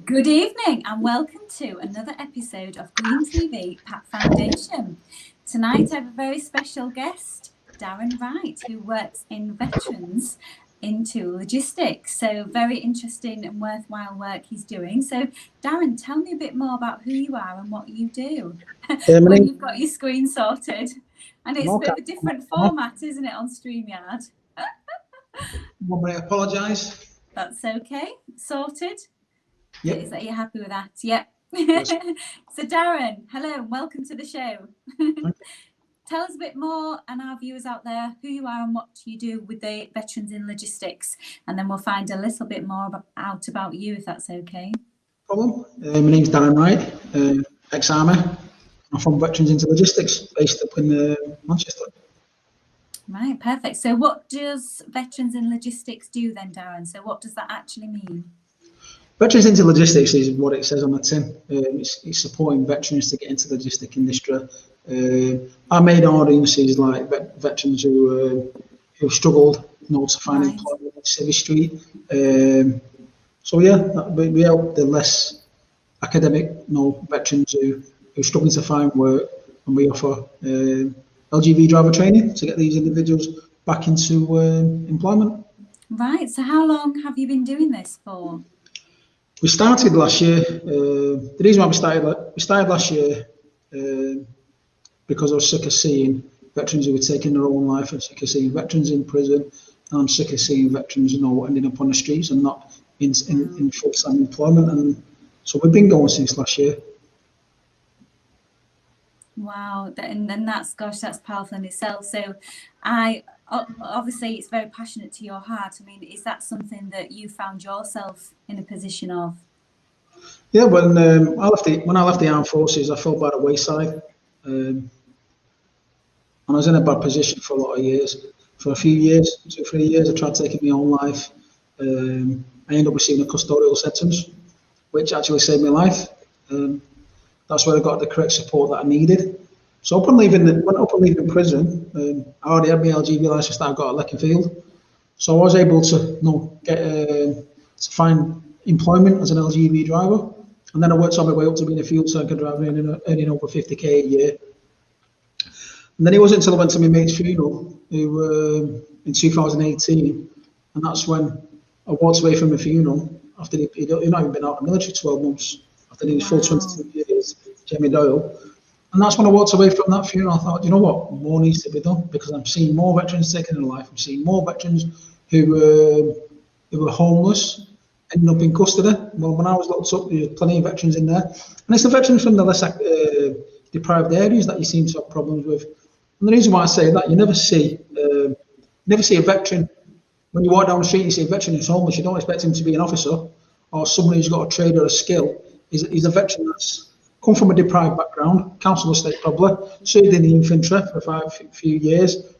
Good evening and welcome to another episode of Green TV PAP Foundation. Tonight I have a very special guest, Darren Wright, who works in veterans into logistics. So very interesting and worthwhile work he's doing. So Darren, tell me a bit more about who you are and what you do when you've got your screen sorted. And it's a bit of a different format, isn't it, on StreamYard? I apologise. That's okay. Sorted? Yep. Is that you're happy with that? Yep. Yes. So Darren, hello and welcome to the show. Tell us a bit more, and our viewers out there, who you are and what you do with the veterans in logistics, and then we'll find a little bit more out about you, if that's okay. No problem. My name's Darren Wright, ex-army. I'm from Veterans into Logistics, based up in Manchester. Right, perfect. So what does Veterans in Logistics do then, Darren? So what does that actually mean? Veterans into Logistics is what it says on the tin. It's supporting veterans to get into the logistic industry. Our main audience is like veterans who struggled, to find employment in Civvy Street. So yeah, we help the less academic, veterans who are struggling to find work, and we offer LGV driver training to get these individuals back into employment. Right. So how long have you been doing this for? We started last year. The reason why we started last year because I was sick of seeing veterans who were taking their own life. I'm sick of seeing veterans in prison, and I'm sick of seeing veterans, ending up on the streets and not in full-time employment. And so we've been going since last year. Wow, and that's powerful in itself. So obviously it's very passionate to your heart. I mean, is that something that you found yourself in a position of? Yeah, when I left the armed forces, I fell by the wayside, and I was in a bad position for a lot of years. For a few years, 2-3 years, I tried taking my own life. I ended up receiving a custodial sentence, which actually saved my life. That's where I got the correct support that I needed. So upon leaving prison, I already had my LGV license that I got at Leckingfield. So I was able to get to find employment as an LGV driver, and then I worked on my way up to being a fuel tanker driver, earning over 50k a year. And then it wasn't until I went to my mate's funeral, who in 2018, and that's when I walked away from the funeral after he'd not even been out of the military 12 months. After his full 22 years, Jamie Doyle. And that's when I walked away from that funeral. I thought, you know what, more needs to be done, because I'm seeing more veterans taking their life. I'm seeing more veterans who were homeless, ending up in custody. Well, when I was locked up, there were plenty of veterans in there. And it's the veterans from the less deprived areas that you seem to have problems with. And the reason why I say that, you never see a veteran, when you walk down the street and you see a veteran who's homeless, you don't expect him to be an officer or someone who's got a trade or a skill. He's a veteran that's come from a deprived background, council estate probably, served in the infantry for a few years.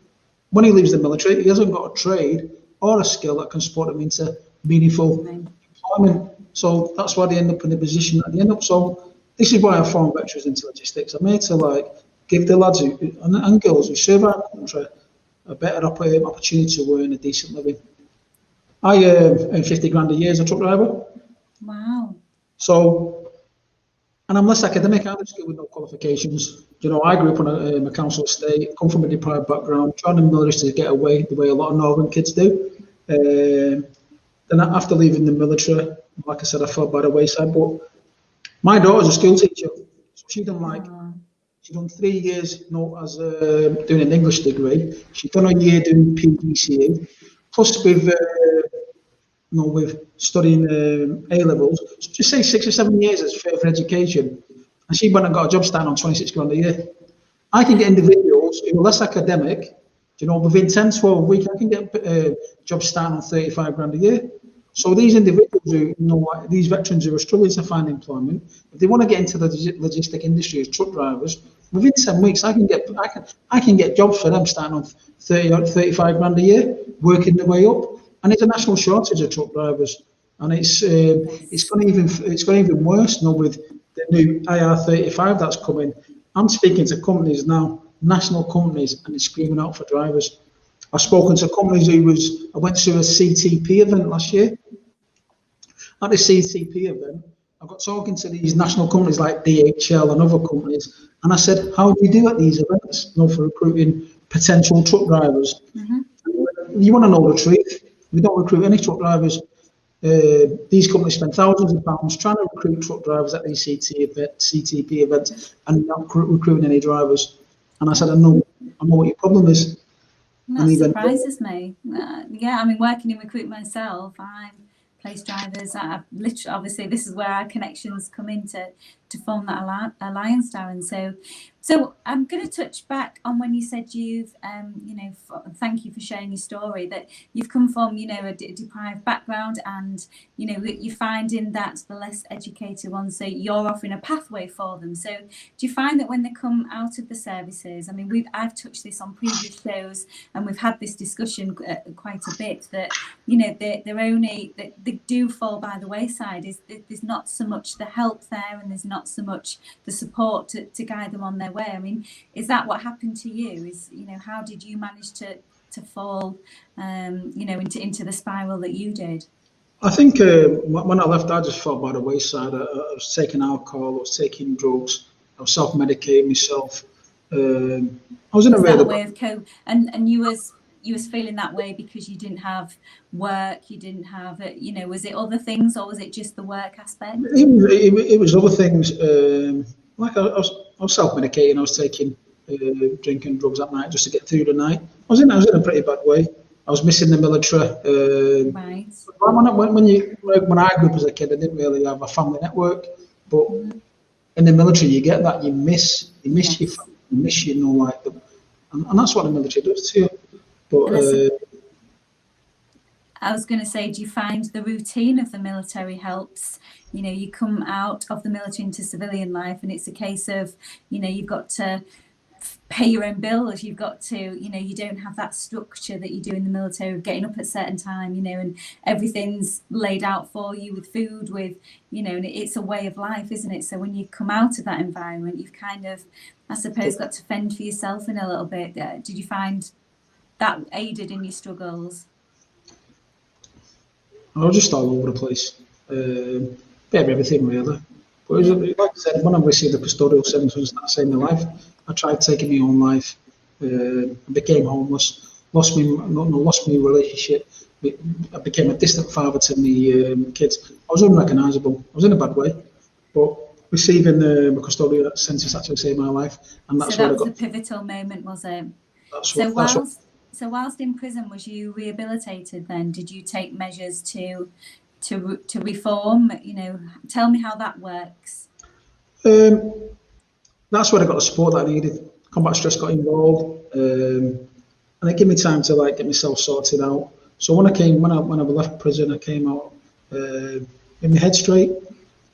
When he leaves the military, he hasn't got a trade or a skill that can support him into meaningful employment. So that's why they end up in the position that they end up. So this is why I formed Veterans into Logistics. I'm here to give the lads and girls who serve our country a better opportunity to earn a decent living. I earn 50 grand a year as a truck driver. Wow. So, and I'm less academic. I'm just with no qualifications. I grew up on a council estate, come from a deprived background, trying to military to get away the way a lot of northern kids do. Then after leaving the military, like I said, I fell by the wayside. But my daughter's a school teacher, so she done 3 years as doing an English degree. She done a year doing PGCE, plus with studying A-levels, so just say 6 or 7 years as further education, and she went and got a job starting on 26 grand a year. I can get individuals who are less academic, within 10-12 weeks, I can get jobs starting on 35 grand a year. So these individuals who, these veterans who are struggling to find employment, if they want to get into the logistic industry as truck drivers, within 10 weeks, I can get jobs for them starting on 30 or 35 grand a year, working their way up. And it's a national shortage of truck drivers, and it's going even worse now with the new IR35 that's coming. I'm speaking to companies now, national companies, and they're screaming out for drivers. I've spoken to companies I went to a CTP event last year. At the CTP event, I got talking to these national companies like DHL and other companies, and I said, how do you do at these events, for recruiting potential truck drivers? You want to know the truth. We don't recruit any truck drivers. These companies spend thousands of pounds trying to recruit truck drivers at these CTP events and not recruiting any drivers. And I said, I know what your problem is. That surprises me. Yeah, I mean, working in recruitment myself, I'm place drivers. I've literally, obviously, this is where our connections come in to form that alliance, Darren. So I'm going to touch back on when you said you've, thank you for sharing your story, that you've come from, a deprived background, and, you're finding that the less educated ones, so you're offering a pathway for them. So do you find that when they come out of the services, I mean, I've touched this on previous shows, and we've had this discussion quite a bit, that, they do fall by the wayside. There's not so much the help there, and there's not so much the support to guide them on their way. I mean, is that what happened to you? How did you manage to fall into the spiral that you did? I think when I left, I just fell by the wayside. I was taking alcohol, I was taking drugs, I was self-medicating myself. I was in a really way of cope, and you was feeling that way because you didn't have work, you didn't have was it other things, or was it just the work aspect? It was other things. Like I was self-medicating. I was taking drinking drugs at night just to get through the night. I was in a pretty bad way. I was missing the military. Right. When I grew up as a kid, I didn't really have a family network. But in the military, you get that. You miss yes. Your family, you miss and that's what the military does to you. But I was going to say, do you find the routine of the military helps? You come out of the military into civilian life, and it's a case of, you've got to pay your own bills. You've got to, you don't have that structure that you do in the military of getting up at a certain time, and everything's laid out for you with food, with, and it's a way of life, isn't it? So when you come out of that environment, you've kind of, I suppose, got to fend for yourself in a little bit. Did you find that aided in your struggles? I was just all over the place. Bit of everything, really. But it was, like I said, when I received the custodial sentence that saved my life, I tried taking my own life. I became homeless, lost my relationship. I became a distant father to my kids. I was unrecognisable. I was in a bad way. But receiving the custodial sentence actually saved my life. And that's so that was the pivotal moment, was it? So whilst in prison, was you rehabilitated then? Did you take measures to reform? Tell me how that works. That's where I got the support that I needed. Combat stress got involved, and it gave me time to get myself sorted out. So when I left prison, I came out in my head straight.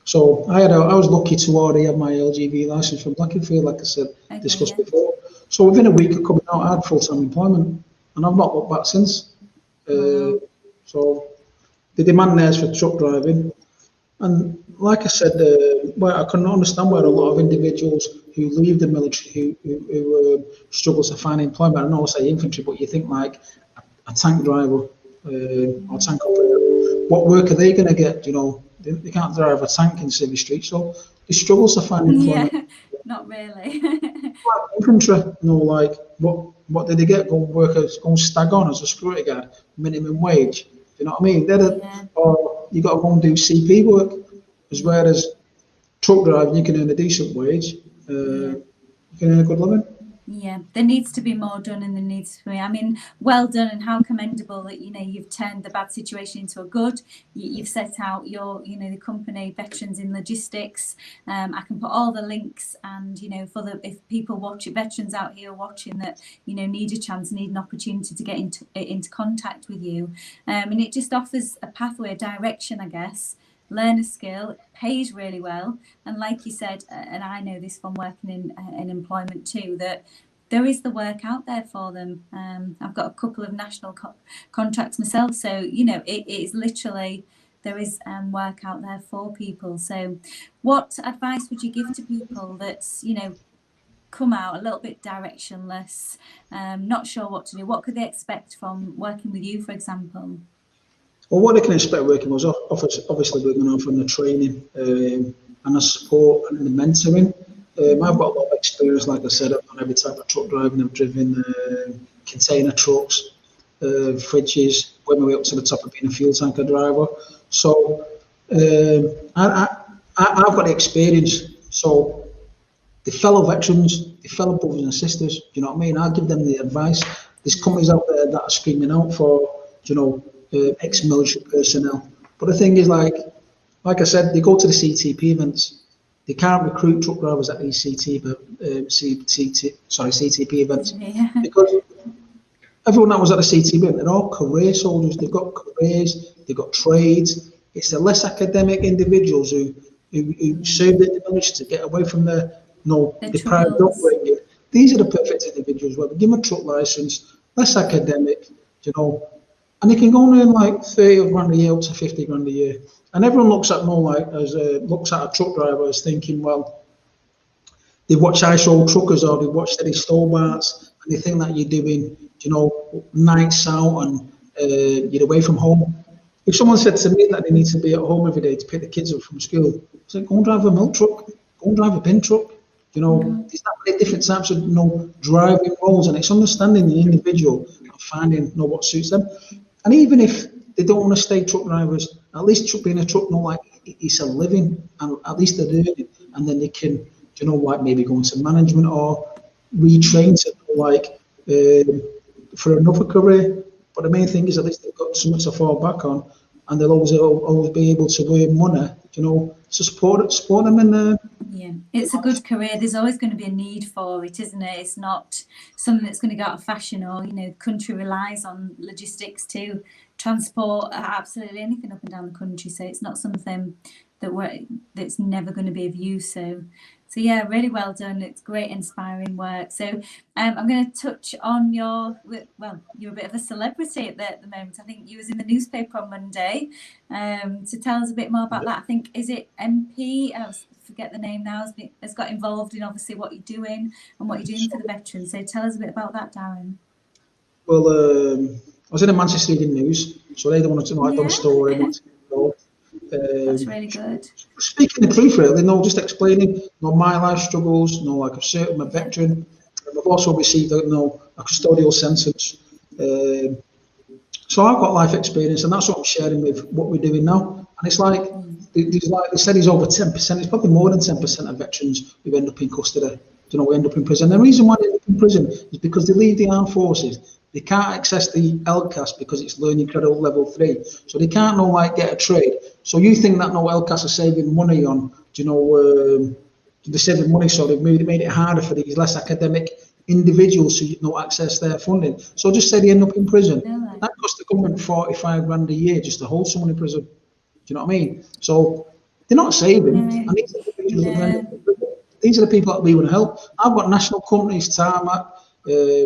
So I was lucky to already have my LGV license from Blackheath, like I said, discussed before. So within a week of coming out, I had full-time employment, and I've not looked back since. So the demand there is for truck driving. And like I said, I couldn't understand where a lot of individuals who leave the military who struggle to find employment. I know I say infantry, but you think like a tank driver or tank operator. What work are they going to get? They can't drive a tank in city streets, so they struggle to find employment. Yeah, not really. Infantry, what did they get? Go stag on as a security guard, minimum wage. Do you know what I mean? Or you got to go and do CP work, whereas truck driving you can earn a decent wage, you can earn a good living. Yeah, there needs to be more done, and there needs to be. I mean, well done, and how commendable that you've turned the bad situation into a good. You've set out your the company Veterans in Logistics. I can put all the links, and if people watch it, veterans out here watching that need a chance, need an opportunity to get into contact with you, and it just offers a pathway, a direction, I guess. Learn a skill, it pays really well, and like you said, and I know this from working in employment too, that there is the work out there for them. I've got a couple of national contracts myself, so it is literally, there is work out there for people. So what advice would you give to people that's come out a little bit directionless, not sure what to do? What could they expect from working with you, for example? Well, what they can expect working was obviously we're going to offer them the training and the support and the mentoring. I've got a lot of experience, like I said, on every type of truck driving. I've driven container trucks, fridges, worked my way up to the top of being a fuel tanker driver. So I've got the experience. So the fellow veterans, the fellow brothers and sisters, do you know what I mean? I'll give them the advice. There's companies out there that are screaming out for, ex-military personnel. But the thing is, like I said, they go to the CTP events. They can't recruit truck drivers at these CTP events because everyone that was at the CTP event, they're all career soldiers. They've got careers, they've got trades. It's the less academic individuals who served in the military to get away from the private upbringing. These are the perfect individuals where we give them a truck license, less academic, and they can go and earn like 30 grand a year up to 50 grand a year. And everyone looks at looks at a truck driver as thinking, well, they watch Ice Road Truckers or they watch Steady Stobarts, and they think that you're doing, nights out and you're away from home. If someone said to me that they need to be at home every day to pick the kids up from school, I said, go and drive a milk truck, go and drive a bin truck. There's that many different types of driving roles, and it's understanding the individual and finding what suits them. And even if they don't want to stay truck drivers, at least being a truck, it's a living, and at least they're doing it, and then they can, maybe go into management or retrain to for another career. But the main thing is at least they've got something to fall back on, and they'll always be able to earn money, to support them in there. Yeah, it's a good career. There's always going to be a need for it, isn't it? It's not something that's going to go out of fashion, or the country relies on logistics to transport absolutely anything up and down the country. So it's not something that's never going to be of use. So yeah, really well done. It's great, inspiring work. So I'm going to touch on you're a bit of a celebrity at the moment. I think you was in the newspaper on Monday. To tell us a bit more about that. I think, is it MP? I forget the name now. Has got involved in obviously what you're doing and what you're doing for the veterans. So tell us a bit about that, Darren. Well, I was in the Manchester Evening News, so they don't want to write down a story. That's really good. Speaking the truth, really, just explaining my life struggles, like I've served, I'm a veteran. I've also received a custodial sentence. So I've got life experience, and that's what I'm sharing with what we're doing now. And it's like, they said he's over 10%, it's probably more than 10% of veterans who end up in custody. We end up in prison. The reason why they end up in prison is because they leave the armed forces. They can't access the LCAS because it's learning credit level 3. So they can't get a trade. So you think that LCAS are saving money on, they're saving money, so they've made it harder for these less academic individuals to access their funding. So just say they end up in prison. Really? That costs the government 45 grand a year just to hold someone in prison. Do you know what I mean? So they're not saving. And these are the people that we want to help. I've got national companies, Tarmac,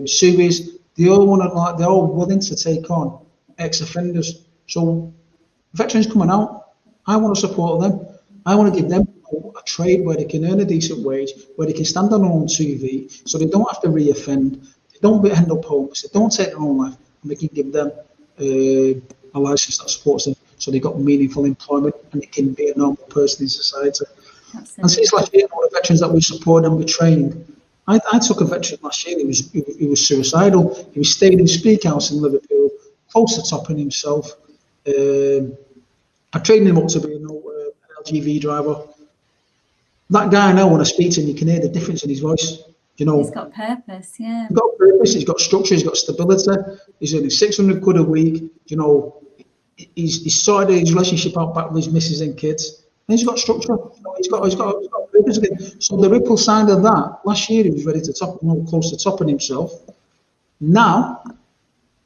Suez. They're all willing to take on ex-offenders. So veterans coming out, I want to support them. I want to give them a trade where they can earn a decent wage, where they can stand on their own 2V, so they don't have to re-offend, they don't end up homeless, they don't take their own life, and they can give them a license that supports them, so they've got meaningful employment and they can be a normal person in society. Absolutely. And since last year, all the veterans that we support and we trained, I took a veteran last year. He was suicidal. He was staying in Speak House in Liverpool, close to topping himself. I trained him up to be an LGV driver. That guy now, when I speak to him, you can hear the difference in his voice. He's got purpose, yeah. He's got purpose. He's got structure. He's got stability. He's earning 600 quid a week. He's sorted his relationship out back with his missus and kids. And he's got structure. He's got purpose again. So the ripple side of that, last year he was ready to close to topping himself. Now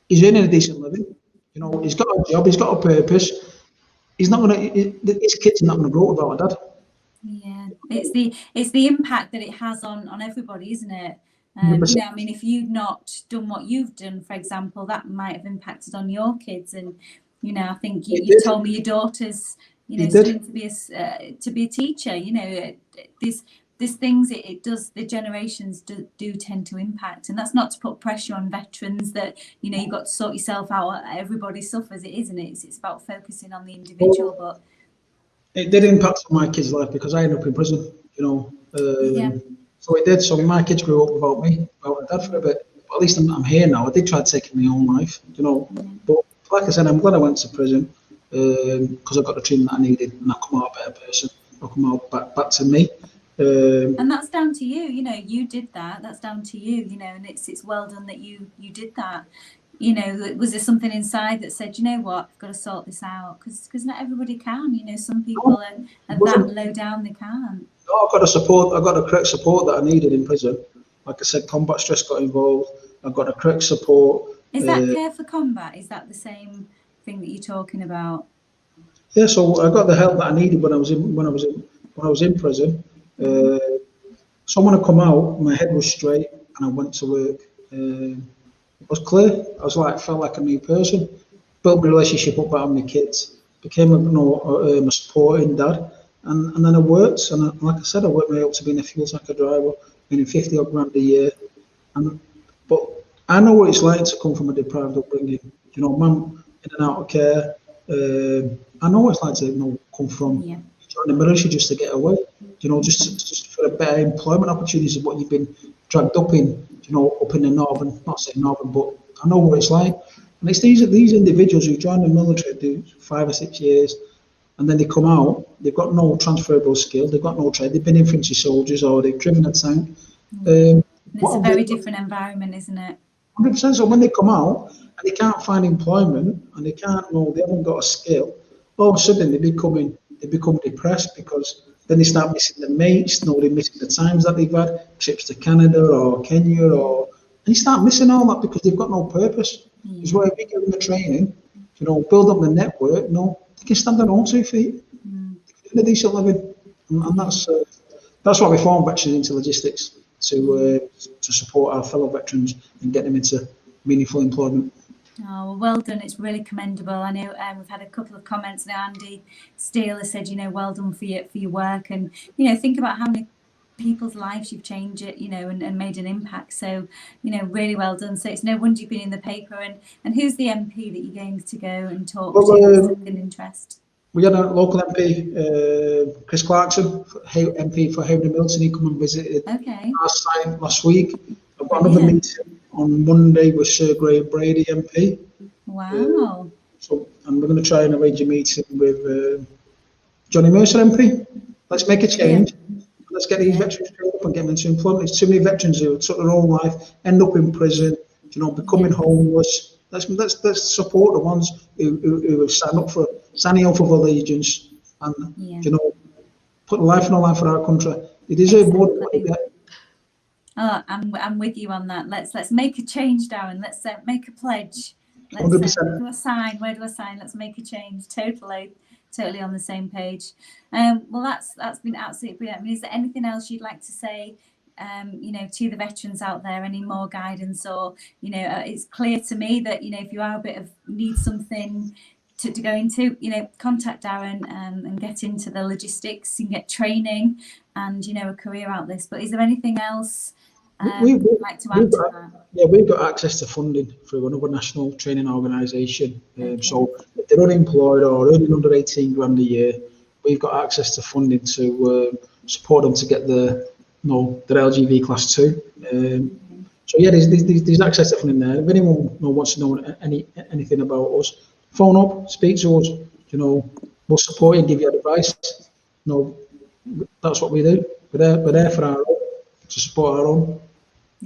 he's earning a decent living. He's got a job. He's got a purpose. His kids are not going to grow up without a dad. Yeah, it's the impact that it has on everybody, isn't it? I mean, if you'd not done what you've done, for example, that might have impacted on your kids. And I think you told me your daughter's studying to be a teacher. There's there's things it does, the generations do tend to impact, and that's not to put pressure on veterans that, you know, you've got to sort yourself out, everybody suffers, it isn't it? It's about focusing on the individual. But it did impact on my kids' life because I ended up in prison, you know. So it did. So my kids grew up without me, without a dad for a bit. But at least I'm here now. I did try taking my own life, you know. But like I said, I'm glad I went to prison because I got the treatment I needed, and I come out a better person. I come out back to me. And that's down to you. You know, you did that. That's down to you. You know, and it's well done that you did that. You know, was there something inside that said, you know what, I've got to sort this out? Because not everybody can. You know, some people are that low down, they can't. No, I got the support. I got the correct support that I needed in prison. Like I said, combat stress got involved. I got the correct support. Is that care for combat? Is that the same thing that you're talking about? Yeah, so I got the help that I needed when I was in prison. So when I come out, my head was straight, and I went to work. It was clear. Felt like a new person. Built my relationship up better with my kids. Became a supporting dad, and then I worked. And like I said, I worked my way up to being a fuel tanker driver, earning 50 odd grand a year. But I know what it's like to come from a deprived upbringing. You know, mum in and out of care. I know what it's like to come from join the military just to get away. You know, just for a better employment opportunities of what you've been dragged up in. You know, up in the northern, not saying northern, but I know what it's like. And it's these individuals who join the military, do 5 or 6 years, and then they come out. They've got no transferable skill. They've got no trade. They've been infantry soldiers or they've driven a tank. It's a very different environment, isn't it? 100%. So when they come out and they can't find employment and they haven't got a skill, all of a sudden they become depressed because then they start missing the mates, they're missing the times that they've had, trips to Canada or Kenya, and you start missing all that because they've got no purpose. Because where we give them the training, you know, build up the network, they can stand on their own 2 feet, they can a decent living, and that's why we formed Veterans into Logistics, to support our fellow veterans and get them into meaningful employment. Oh, well done. It's really commendable. I know we've had a couple of comments now. Andy Steele has said, you know, well done for your work. And, you know, think about how many people's lives you've changed it, you know, and made an impact. So, you know, really well done. So it's no wonder you've been in the paper. And who's the MP that you're going to go and talk to in interest? We had a local MP, Chris Clarkson, MP for Haven and Milton. He come and visited our site last week. I've got another meeting on Monday with Sir Graham Brady MP. Wow. And we're going to try and arrange a meeting with Johnny Mercer MP. Let's make a change. Let's get these veterans trained up and get them into employment. There's too many veterans who took their own life, end up in prison, you know, becoming homeless. Let's support the ones who have signing oath of allegiance and you know, put a life on the line for our country. They deserve more than what they get. Oh, I'm with you on that. Let's make a change, Darren. Let's make a pledge. Let's 100%. do a sign. Where do I sign? Let's make a change. Totally on the same page. Well, that's been absolutely brilliant. I mean, is there anything else you'd like to say, you know, to the veterans out there? Any more guidance, or you know, it's clear to me that, you know, if you are need something to go into, you know, contact Darren and get into the logistics and get training and, you know, a career out this. But is there anything else you'd like to add to that? Yeah, we've got access to funding through another national training organisation. So if they're unemployed or earning under 18 grand a year, we've got access to funding to support them to get their LGV class 2. So yeah, there's access to funding there. If anyone wants to know anything about us, phone up, speak to us. You know, we'll support you, give you advice. You know, that's what we do. We're there for our own, to support our own.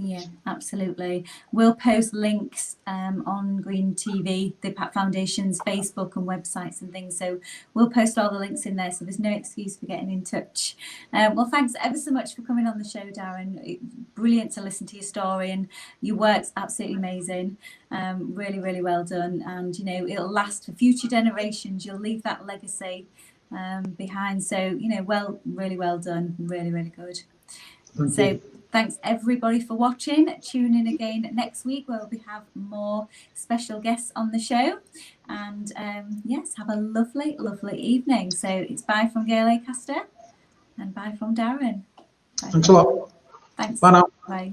Yeah, absolutely. We'll post links on Green TV, the Pat Foundation's Facebook and websites and things. So we'll post all the links in there. So there's no excuse for getting in touch. Well, thanks ever so much for coming on the show, Darren. Brilliant to listen to your story, and your work's absolutely amazing. Really, really well done. And, you know, it'll last for future generations. You'll leave that legacy behind. So, you know, really well done. Really, really good. Thank you. Thanks everybody for watching. Tune in again next week where we have more special guests on the show. And yes, have a lovely, lovely evening. So it's bye from Gail Acaster and bye from Darren. Thanks a lot. Thanks. Bye now. Bye.